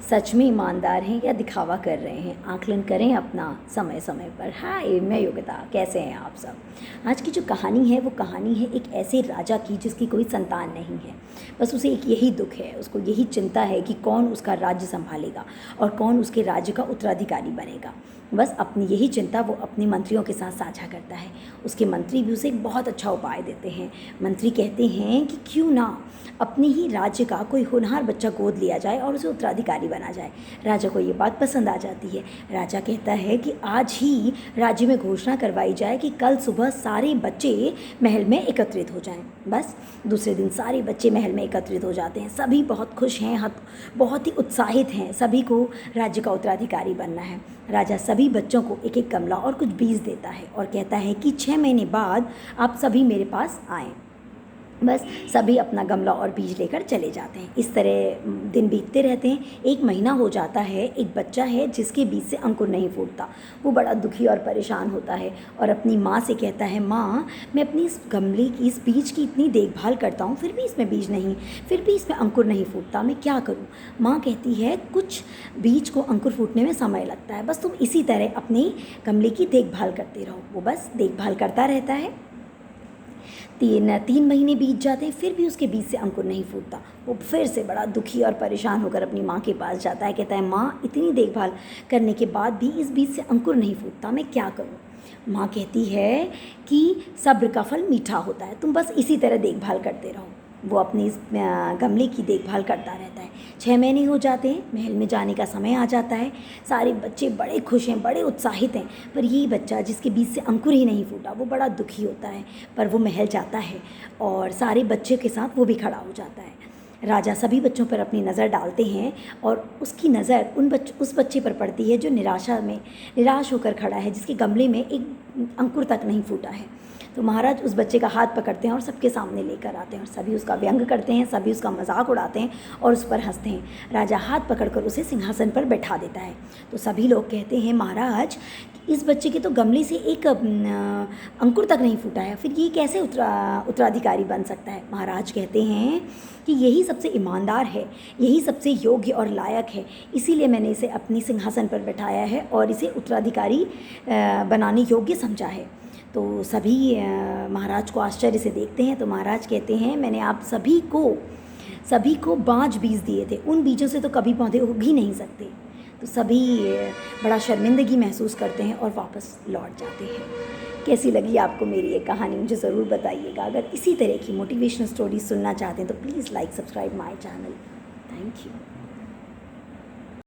सच में ईमानदार हैं या दिखावा कर रहे हैं, आकलन करें अपना समय समय पर। हाय, मैं योगिता, कैसे हैं आप सब। आज की जो कहानी है वो कहानी है एक ऐसे राजा की जिसकी कोई संतान नहीं है। बस उसे एक यही दुख है, उसको यही चिंता है कि कौन उसका राज्य संभालेगा और कौन उसके राज्य का उत्तराधिकारी बनेगा। बस अपनी यही चिंता वो अपने मंत्रियों के साथ साझा करता है। उसके मंत्री भी उसे एक बहुत अच्छा उपाय देते हैं। मंत्री कहते हैं कि क्यों ना अपने ही राज्य का कोई होनहार बच्चा गोद लिया जाए और उसे उत्तराधिकारी बना जाए। राजा को ये बात पसंद आ जाती है। राजा कहता है कि आज ही राज्य में घोषणा करवाई जाए कि कल सुबह सारे बच्चे महल में एकत्रित हो जाएं। बस दूसरे दिन सारे बच्चे महल में एकत्रित हो जाते हैं। सभी बहुत खुश हैं, बहुत ही उत्साहित हैं। सभी को राज्य का उत्तराधिकारी बनना है। राजा सभी बच्चों को एक एक गमला और कुछ बीज देता है और कहता है कि 6 महीने बाद आप सभी मेरे पास आएँ। बस सभी अपना गमला और बीज लेकर चले जाते हैं। इस तरह दिन बीतते रहते हैं। 1 महीना हो जाता है। एक बच्चा है जिसके बीज से अंकुर नहीं फूटता। वो बड़ा दुखी और परेशान होता है और अपनी माँ से कहता है, माँ, मैं अपनी इस गमले की, इस बीज की इतनी देखभाल करता हूँ, फिर भी इसमें बीज नहीं, फिर भी इसमें अंकुर नहीं फूटता, मैं क्या करूँ। माँ कहती है, कुछ बीज को अंकुर फूटने में समय लगता है, बस तुम इसी तरह अपनी गमले की देखभाल करते रहो। वो बस देखभाल करता रहता है। 3 महीने बीत जाते हैं, फिर भी उसके बीज से अंकुर नहीं फूटता। वो फिर से बड़ा दुखी और परेशान होकर अपनी माँ के पास जाता है। कहता है, माँ, इतनी देखभाल करने के बाद भी इस बीज से अंकुर नहीं फूटता, मैं क्या करूँ। माँ कहती है कि सब्र का फल मीठा होता है, तुम बस इसी तरह देखभाल करते रहो। वो अपनी इस गमले की देखभाल करता रहता है। 6 महीने हो जाते हैं। महल में जाने का समय आ जाता है। सारे बच्चे बड़े खुश हैं, बड़े उत्साहित हैं, पर यही बच्चा जिसके बीच से अंकुर ही नहीं फूटा, वो बड़ा दुखी होता है। पर वो महल जाता है और सारे बच्चे के साथ वो भी खड़ा हो जाता है। राजा सभी बच्चों पर अपनी नज़र डालते हैं और उसकी नज़र उस बच्चे पर पड़ती है जो निराश होकर खड़ा है, जिसके गमले में एक अंकुर तक नहीं फूटा है। तो महाराज उस बच्चे का हाथ पकड़ते हैं और सबके सामने लेकर आते हैं और सभी उसका व्यंग करते हैं, सभी उसका मजाक उड़ाते हैं और उस पर हंसते हैं। राजा हाथ पकड़कर उसे सिंहासन पर बैठा देता है। तो सभी लोग कहते हैं, महाराज, इस बच्चे के तो गमले से एक अंकुर तक नहीं फूटा है, फिर ये कैसे उत्तराधिकारी बन सकता है। महाराज कहते हैं कि यही सबसे ईमानदार है, यही सबसे योग्य और लायक है, इसीलिए मैंने इसे अपनी सिंहासन पर बैठाया है और इसे उत्तराधिकारी बनाने योग्य समझा है। तो सभी महाराज को आश्चर्य से देखते हैं। तो महाराज कहते हैं, मैंने आप सभी को 5 बीज दिए थे, उन बीजों से तो कभी पौधे उग ही नहीं सकते। तो सभी बड़ा शर्मिंदगी महसूस करते हैं और वापस लौट जाते हैं। कैसी लगी आपको मेरी ये कहानी, मुझे ज़रूर बताइएगा। अगर इसी तरह की मोटिवेशनल स्टोरीज सुनना चाहते हैं तो please like, subscribe my channel. Thank you.